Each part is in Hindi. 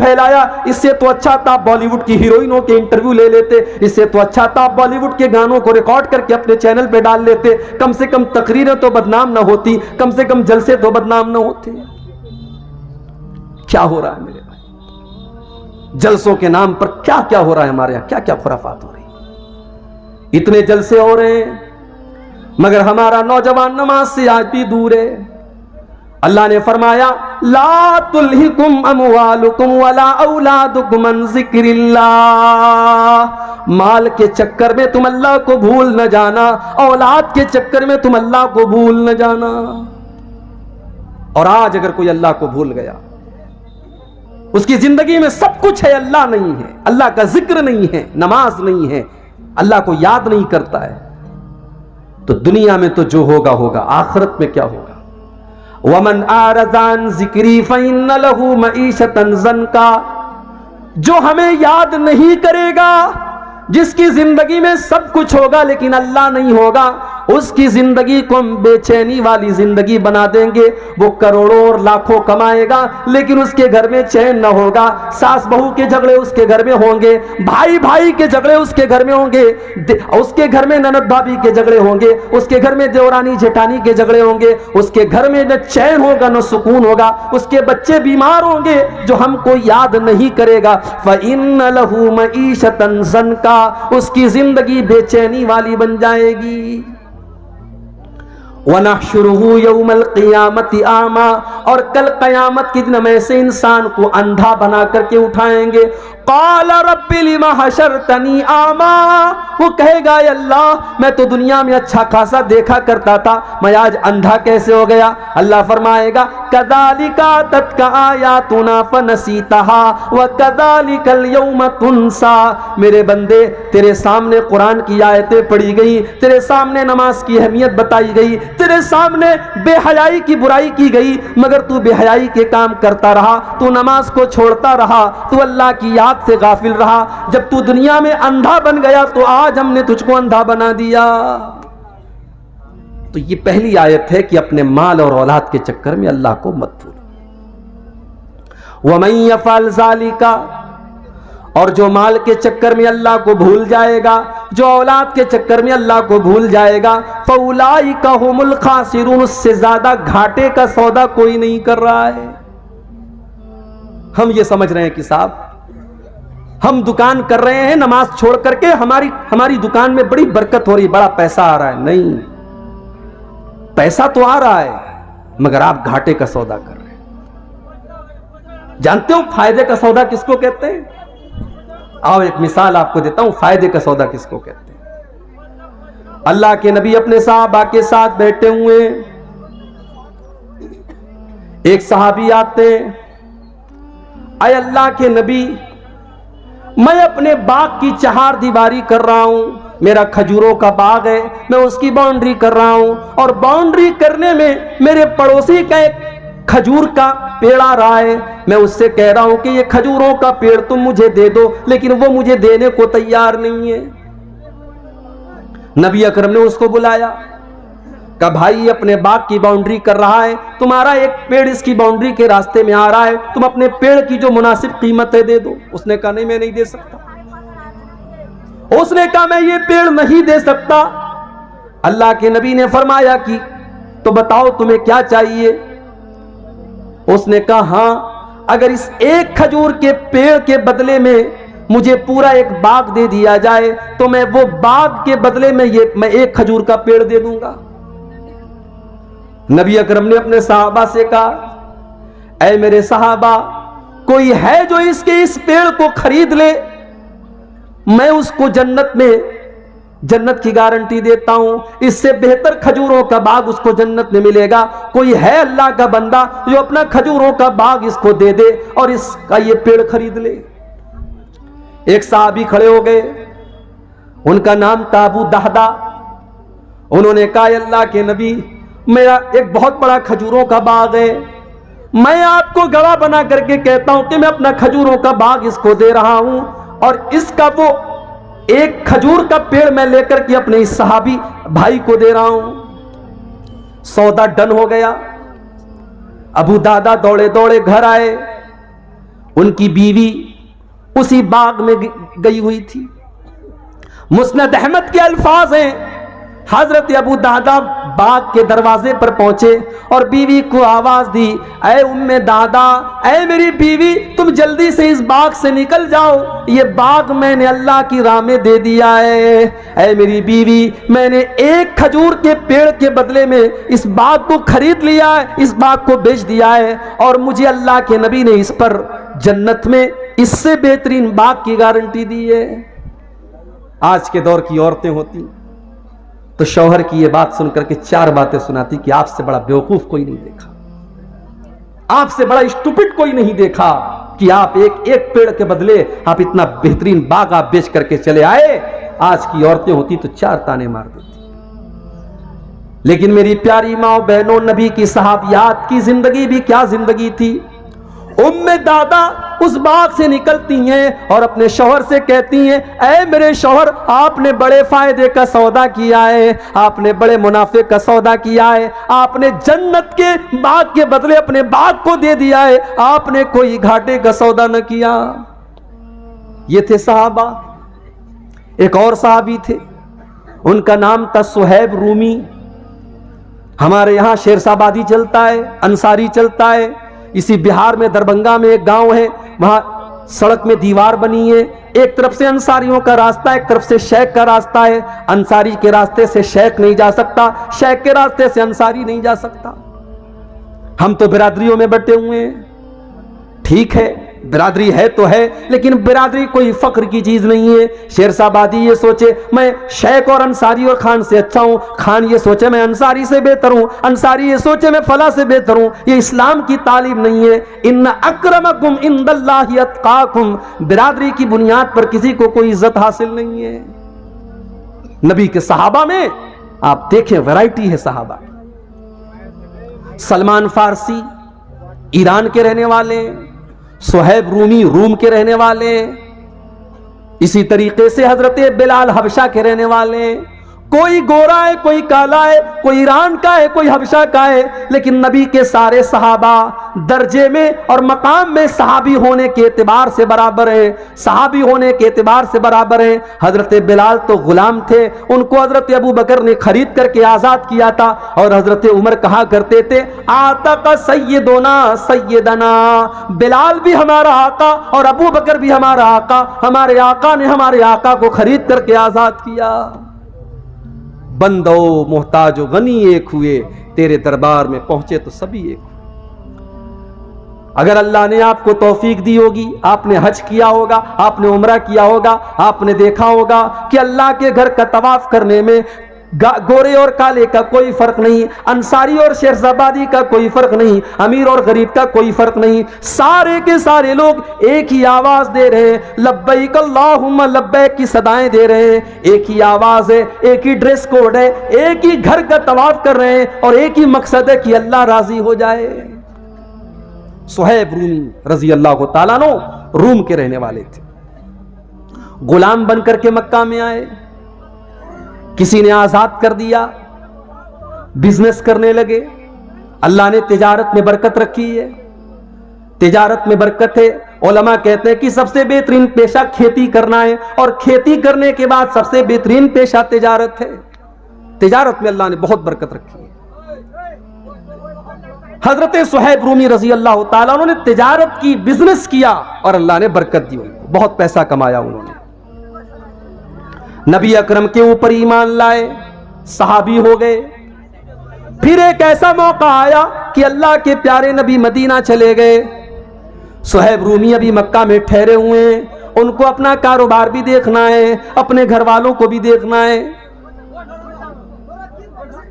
फैलाया। इससे तो अच्छा था बॉलीवुड की हीरोइनों के इंटरव्यू ले लेते, इससे तो अच्छा था बॉलीवुड के गानों को रिकॉर्ड करके अपने चैनल पे डाल लेते, कम से कम तकरीरें तो बदनाम ना होती, कम से कम जलसे तो बदनाम ना होते। क्या हो रहा है मेरे भाई, जलसों के नाम पर क्या क्या हो रहा है हमारे यहां, क्या क्या खुराफात हो रही है। इतने जलसे हो रहे हैं मगर हमारा नौजवान नमाज से आज भी दूर है। अल्लाह ने फरमाया ला तुल्हिकुम अमवालुकुम वला औलादुकुम अन ज़िक्रिल्लाह, माल के चक्कर में तुम अल्लाह को भूल न जाना, औलाद के चक्कर में तुम अल्लाह को भूल न जाना। और आज अगर कोई अल्लाह को भूल गया, उसकी जिंदगी में सब कुछ है, अल्लाह नहीं है, अल्लाह का जिक्र नहीं है, नमाज नहीं है, अल्लाह को याद नहीं करता है, तो दुनिया में तो जो होगा होगा, आखिरत में क्या होगा। वमन आरज़ान ज़िक्री फ़इन्न लहू मईशतन ज़न्का, जो हमें याद नहीं करेगा, जिसकी जिंदगी में सब कुछ होगा लेकिन अल्लाह नहीं होगा, उसकी जिंदगी को हम बेचैनी वाली जिंदगी बना देंगे। वो करोड़ों और लाखों कमाएगा लेकिन उसके घर में चैन न होगा, सास बहू के झगड़े उसके घर में होंगे, भाई भाई के झगड़े उसके घर में होंगे, उसके घर में ननद भाभी के झगड़े होंगे, उसके घर में देवरानी जेठानी के झगड़े होंगे, उसके घर में न चैन होगा न सुकून होगा, उसके बच्चे बीमार होंगे जो हमको याद नहीं करेगा। फ़इन्न लहू मईशतन ज़न्का, उसकी जिंदगी बेचैनी वाली बन जाएगी। वनहशुरुहु यौमल क़ियामति आमा, और कल क़यामत के दिन हम ऐसे इंसान को अंधा बना करके उठाएंगे। क़ाल रब्बि लिमा हशरतनी आमा, वो कहेगा अल्लाह मैं तो दुनिया में अच्छा खासा देखा करता था, मैं आज अंधा कैसे हो गया। अल्लाह फरमाएगा कज़ालिका तत्का आयातुना फनसीतहा व कज़ालिकल यौम तुनसा, मेरे बंदे तेरे सामने कुरान की आयतें पढ़ी गई, तेरे सामने नमाज की अहमियत बताई गई, तेरे सामने बेहयाई की बुराई की गई, मगर तू बेहयाई के काम करता रहा, तू नमाज को छोड़ता रहा, तू अल्लाह की याद से गाफिल रहा। जब तू दुनिया में अंधा बन गया तो आज हमने तुझको अंधा बना दिया। तो ये पहली आयत है कि अपने माल और औलाद के चक्कर में अल्लाह को मत भूलो। वमन यफ़अल ज़ालिका, और जो माल के चक्कर में अल्लाह को भूल जाएगा, जो औलाद के चक्कर में अल्लाह को भूल जाएगा, फ़उलाइका हुमुल खासिरून, उससे ज्यादा घाटे का सौदा कोई नहीं कर रहा है। हम ये समझ रहे हैं कि साहब हम दुकान कर रहे हैं नमाज छोड़ करके, हमारी दुकान में बड़ी बरकत हो रही, बड़ा पैसा आ रहा है। नहीं, पैसा तो आ रहा है मगर आप घाटे का सौदा कर रहे हैं। जानते हो फायदे का सौदा किसको कहते हैं? आओ एक मिसाल आपको देता हूं, फायदे का सौदा किसको कहते हैं। अल्लाह के नबी अपने साहबा के साथ बैठे हुए, एक सहाबी आते, अय अल्लाह के नबी मैं अपने बाग की चहार दीवारी कर रहा हूं, मेरा खजूरों का बाग है, मैं उसकी बाउंड्री कर रहा हूं, और बाउंड्री करने में मेरे पड़ोसी का एक खजूर का पेड़ आ रहा है, मैं उससे कह रहा हूं कि ये खजूरों का पेड़ तुम मुझे दे दो, लेकिन वो मुझे देने को तैयार नहीं है। नबी अकरम ने उसको बुलाया, कहा भाई अपने बाग की बाउंड्री कर रहा है, तुम्हारा एक पेड़ इसकी बाउंड्री के रास्ते में आ रहा है, तुम अपने पेड़ की जो मुनासिब कीमत है दे दो। उसने कहा नहीं मैं नहीं दे सकता। उसने कहा मैं ये पेड़ नहीं दे सकता। अल्लाह के नबी ने फरमाया कि तो बताओ तुम्हें क्या चाहिए। उसने कहा हाँ, अगर इस एक खजूर के पेड़ के बदले में मुझे पूरा एक बाग दे दिया जाए तो मैं वो बाग के बदले में मैं एक खजूर का पेड़ दे दूंगा। नबी अकरम ने अपने सहाबा से कहा ऐ मेरे सहाबा, कोई है जो इस पेड़ को खरीद ले, मैं उसको जन्नत की गारंटी देता हूं, इससे बेहतर खजूरों का बाग उसको जन्नत में मिलेगा। कोई है अल्लाह का बंदा जो अपना खजूरों का बाग इसको दे दे और इसका ये पेड़ खरीद ले। एक साहबी खड़े हो गए, उनका नाम था अबू दहदा। उन्होंने कहा अल्लाह के नबी, मेरा एक बहुत बड़ा खजूरों का बाग है, मैं आपको गवाह बना करके कहता हूं कि मैं अपना खजूरों का बाग इसको दे रहा हूं, और इसका वो एक खजूर का पेड़ मैं लेकर के अपने इस सहाबी भाई को दे रहा हूं। सौदा डन हो गया। अबू दादा दौड़े दौड़े घर आए, उनकी बीवी उसी बाग में गई हुई थी। मुस्नद अहमद के अल्फाज हैं, हजरत अबू दादा बाग के दरवाजे पर पहुंचे और बीवी को आवाज दी, ऐ उम्मे दादा, ऐ मेरी बीवी, तुम जल्दी से इस बाग से निकल जाओ, ये बाग मैंने अल्लाह की राह में दे दिया है। ऐ मेरी बीवी, मैंने एक खजूर के पेड़ के बदले में इस बाग को खरीद लिया है, इस बाग को बेच दिया है, और मुझे अल्लाह के नबी ने इस पर जन्नत में इससे बेहतरीन बाग की गारंटी दी है। आज के दौर की औरतें होती तो शौहर की ये बात सुनकर के 4 बातें सुनाती कि आपसे बड़ा बेवकूफ कोई नहीं देखा, आपसे बड़ा स्टूपिड कोई नहीं देखा कि आप एक पेड़ के बदले आप इतना बेहतरीन बाग आप बेच करके चले आए। आज की औरतें होती तो 4 ताने मार देती। लेकिन मेरी प्यारी माँ बहनों, नबी की सहाबियात की जिंदगी भी क्या जिंदगी थी। उम्मे दादा उस बाग से निकलती हैं और अपने शौहर से कहती हैं, ऐ मेरे शौहर, आपने बड़े फायदे का सौदा किया है, आपने बड़े मुनाफे का सौदा किया है, आपने जन्नत के बाग के बदले अपने बाग को दे दिया है, आपने कोई घाटे का सौदा न किया। ये थे सहाबा। एक और सहाबी थे, उनका नाम था सुहैब रूमी। हमारे यहां शेरशाबादी चलता है, अंसारी चलता है। इसी बिहार में दरभंगा में एक गांव है, वहां सड़क में दीवार बनी है, एक तरफ से अंसारियों का रास्ता है, एक तरफ से शेख का रास्ता है। अंसारी के रास्ते से शेख नहीं जा सकता, शेख के रास्ते से अंसारी नहीं जा सकता। हम तो बिरादरियों में बटे हुए हैं, ठीक है, बिरादरी है तो है, लेकिन बिरादरी कोई फख्र की चीज नहीं है। शेरशाबादी ये सोचे मैं शेख और अंसारी और खान से अच्छा हूं, खान ये सोचे मैं अंसारी से बेहतर हूं, अंसारी ये सोचे मैं फला से बेहतर हूं, ये इस्लाम की तालीम नहीं है। इन्ना अक्रमकुम इंदल्लाहि अत्काकुम, बिरादरी की बुनियाद पर किसी को कोई इज्जत हासिल नहीं है। नबी के सहाबा में आप देखें वैरायटी है सहाबा। सलमान फारसी ईरान के रहने वाले, सुहैब रूमी रूम के रहने वाले, इसी तरीके से हजरत बिलाल हबशा के रहने वाले। कोई गोरा है, कोई काला है, कोई ईरान का है, कोई हबशा का है, लेकिन नबी के सारे सहाबा दर्जे में और मकाम में सहाबी होने के एतबार से बराबर है, सहाबी होने के एतबार से बराबर है। हजरत बिलाल तो गुलाम थे, उनको हजरत अबू बकर ने खरीद करके आजाद किया था, और हजरत उमर कहा करते थे, आता का सैयदोना सैयदना, बिलाल भी हमारा आका और अबू बकर भी हमारा आका, हमारे आका ने हमारे आका को खरीद करके आजाद किया। बंदो मोहताजो गनी एक हुए, तेरे दरबार में पहुंचे तो सभी एक हुए। अगर अल्लाह ने आपको तौफीक दी होगी, आपने हज किया होगा, आपने उम्रा किया होगा, आपने देखा होगा कि अल्लाह के घर का तवाफ करने में गोरे और काले का कोई फर्क नहीं, अंसारी और शेरशाबादी का कोई फर्क नहीं, अमीर और गरीब का कोई फर्क नहीं, सारे के सारे लोग एक ही आवाज दे रहे हैं, लब्बैक अल्लाहुम्मा लब्बैक की सदाएं दे रहे हैं। एक ही आवाज है, एक ही ड्रेस कोड है, एक ही घर का तवाफ कर रहे हैं, और एक ही मकसद है कि अल्लाह राजी हो जाए। सुहैब रूमी रजी अल्लाह ताला अन्हु रूम के रहने वाले थे, गुलाम बनकर के मक्का में आए, किसी ने आजाद कर दिया, बिजनेस करने लगे। अल्लाह ने तिजारत में बरकत रखी है, तिजारत में बरकत है। उलमा कहते हैं कि सबसे बेहतरीन पेशा खेती करना है, और खेती करने के बाद सबसे बेहतरीन पेशा तिजारत है। तिजारत में अल्लाह ने बहुत बरकत रखी है। हजरत सुहैब रूमी रजी अल्लाह ताला उन्होंने तिजारत की, बिजनेस किया, और अल्लाह ने बरकत दी उनको, बहुत पैसा कमाया उन्होंने। नबी अकरम के ऊपर ईमान लाए, सहाबी हो गए। फिर एक ऐसा मौका आया कि अल्लाह के प्यारे नबी मदीना चले गए। सुहैब रूमी अभी मक्का में ठहरे हुए हैं, उनको अपना कारोबार भी देखना है, अपने घर वालों को भी देखना है।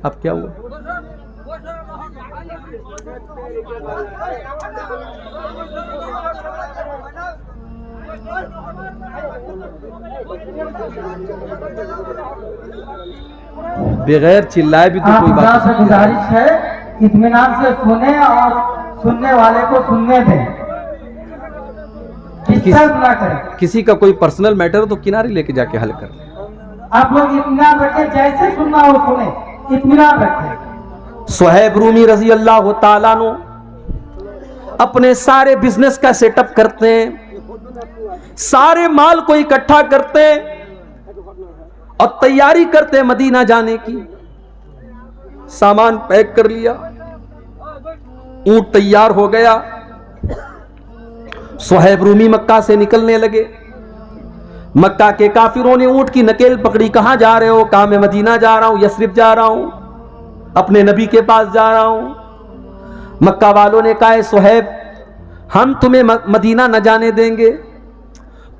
अब क्या हुआ? बगैर चिल्लाए भी तो कोई बात से गुजारिश है, इत्मीनान से सुने और सुनने वाले को सुनने दें, डिस्टर्ब ना करें। किसी का कोई पर्सनल मैटर तो किनारे लेके जाके हल कर ले। आप लोग इत्मीनान रखें, जैसे सुनना हो सुने, इत्मीनान रखें। सुहैब रूमी रजी अल्लाह ताला अन्हु अपने सारे बिजनेस का सेटअप करते हैं, सारे माल को इकट्ठा करते हैं और तैयारी करते हैं मदीना जाने की। सामान पैक कर लिया, ऊंट तैयार हो गया, सुहैब रूमी मक्का से निकलने लगे। मक्का के काफिरों ने ऊंट की नकेल पकड़ी, कहां जा रहे हो? कहा मैं मदीना जा रहा हूं, यस्रिब जा रहा हूं, अपने नबी के पास जा रहा हूं। मक्का वालों ने कहा सुहैब हम तुम्हें मदीना न जाने देंगे,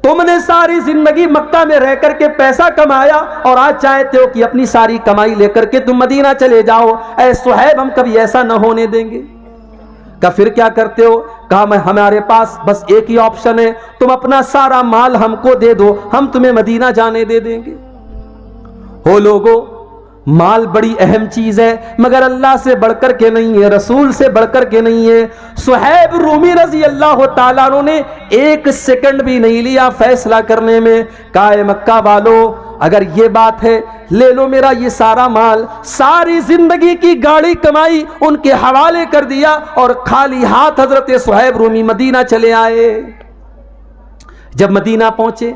तुमने सारी जिंदगी मक्का में रह करके पैसा कमाया और आज चाहते हो कि अपनी सारी कमाई लेकर के तुम मदीना चले जाओ। ऐ सुहैब हम कभी ऐसा न होने देंगे। का फिर क्या करते हो? कहा मैं हमारे पास बस एक ही ऑप्शन है, तुम अपना सारा माल हमको दे दो, हम तुम्हें मदीना जाने दे देंगे। हो लोगों, माल बड़ी अहम चीज है मगर अल्लाह से बढ़कर के नहीं है, रसूल से बढ़कर के नहीं है। सुहैब रूमी रजी अल्लाह ताला अन्हु ने एक सेकंड भी नहीं लिया फैसला करने में। कहा मक्का वालों अगर ये बात है ले लो मेरा ये सारा माल, सारी जिंदगी की गाड़ी कमाई उनके हवाले कर दिया और खाली हाथ हजरत सुहैब रूमी मदीना चले आए। जब मदीना पहुंचे,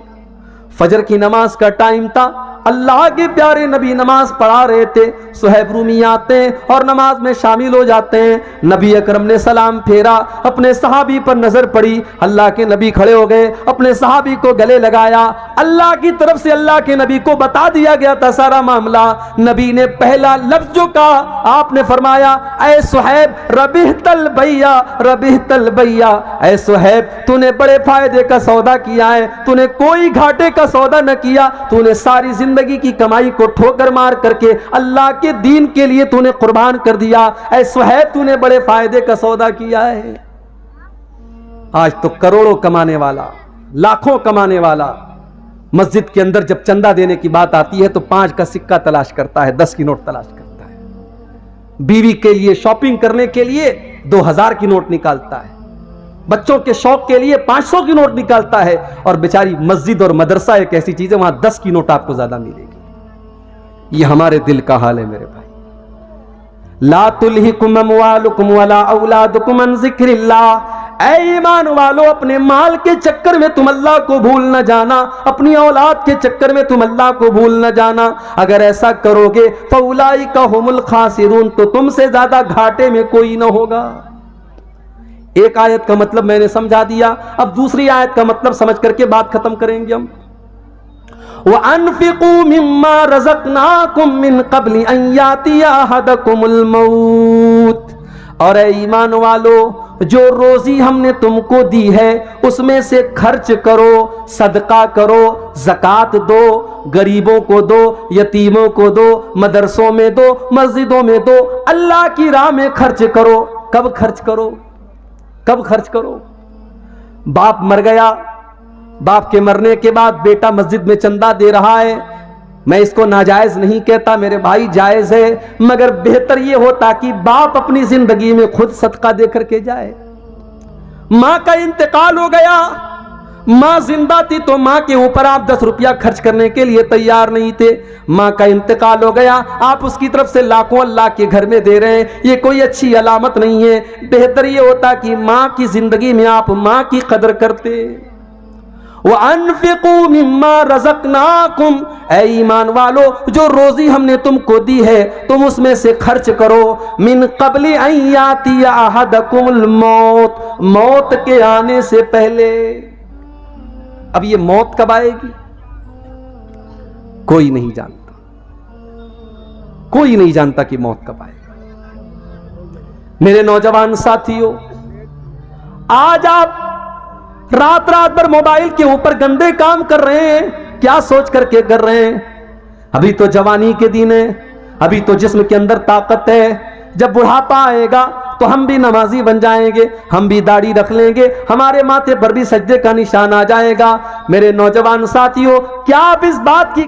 फजर की नमाज का टाइम था, अल्लाह के प्यारे नबी नमाज पढ़ा रहे थे। सुहैब रूमी आते हैं और नमाज में शामिल हो जाते हैं। नबी अकरम ने सलाम फेरा, अपने सहाबी पर नजर पड़ी, अल्लाह के नबी खड़े हो गए, अपने सहाबी को गले लगाया। अल्लाह की तरफ से अल्लाह के नबी को बता दिया गया था सारा मामला। नबी ने पहला लफ्ज जो कहा, आपने फरमाया ऐ सुहैब रबिहतल भैया, रबिहतल भैया, ऐ सुहैब तूने बड़े फायदे का सौदा किया है, तूने कोई घाटे का सौदा न किया, तूने सारी जिंदगी की कमाई को ठोकर मार करके अल्लाह के दीन के लिए तूने कुर्बान कर दिया। ऐ सुहैब तूने बड़े फायदे का सौदा किया है। आज तो करोड़ों कमाने वाला, लाखों कमाने वाला मस्जिद के अंदर जब चंदा देने की बात आती है तो 5 का सिक्का तलाश करता है, 10 की नोट तलाश करता है। बीवी के लिए शॉपिंग करने के लिए 2000 की नोट निकालता है, बच्चों के शौक के लिए 500 की नोट निकालता है। और बेचारी मस्जिद और मदरसा एक ऐसी चीज है, वहां 10 की नोट आपको ज्यादा मिलेगी। ये हमारे दिल का हाल है मेरे भाई। ला तुल्हिकुम अमवालुकुम वला औलादुकुम अन जिक्रिल्लाह। ऐ ईमान वालो, अपने माल के चक्कर में तुम अल्लाह को भूल न जाना, अपनी औलाद के चक्कर में तुम अल्लाह को भूल न जाना। अगर ऐसा करोगे फउलाइका हुमुल खासिरून, तो तुमसे ज्यादा घाटे में कोई न होगा। एक आयत का मतलब मैंने समझा दिया, अब दूसरी आयत का मतलब समझ करके बात खत्म करेंगे हम। वअन्फिकू मिम्मा रज़क़नाकुम मिन क़ब्लि अन यातिया अहदकुमुल मौत। और ऐ ईमान वालो, जो रोजी हमने तुमको दी है उसमें से खर्च करो, सदका करो, ज़कात दो, गरीबों को दो, यतीमों को दो, मदरसों में दो, मस्जिदों में दो, अल्लाह की राह में खर्च करो। कब खर्च करो? कब खर्च करो? बाप मर गया, बाप के मरने के बाद बेटा मस्जिद में चंदा दे रहा है, मैं इसको नाजायज नहीं कहता मेरे भाई, जायज है, मगर बेहतर यह होता कि बाप अपनी जिंदगी में खुद सदका दे करके जाए। मां का इंतकाल हो गया, मां जिंदा थी तो मां के ऊपर आप 10 रुपया खर्च करने के लिए तैयार नहीं थे। मां का इंतकाल हो गया, आप उसकी तरफ से लाखों अल्लाह के घर में दे रहे हैं, ये कोई अच्छी अलामत नहीं है। बेहतर ये होता कि मां की जिंदगी में आप मां की कदर करते। वअन्फिकू मिम्मा रज़क़नाकुम, ऐ ईमान वालो, जो रोजी हमने तुमको दी है तुम उसमें से खर्च करो। मिन क़ब्लि अन यातिया अहदकुमुल मौत, मौत के आने से पहले। अब ये मौत कब आएगी कोई नहीं जानता, कोई नहीं जानता कि मौत कब आएगी। मेरे नौजवान साथियों, आज आप रात रात भर मोबाइल के ऊपर गंदे काम कर रहे हैं, क्या सोच करके कर रहे हैं? अभी तो जवानी के दिन है, अभी तो जिस्म के अंदर ताकत है, जब बुढ़ापा आएगा तो हम भी नमाजी बन जाएंगे, हम भी दाढ़ी रख लेंगे, हमारे माथे पर भी सजदे का निशान आ जाएगा। मेरे नौजवान साथियों, क्या आप इस बात की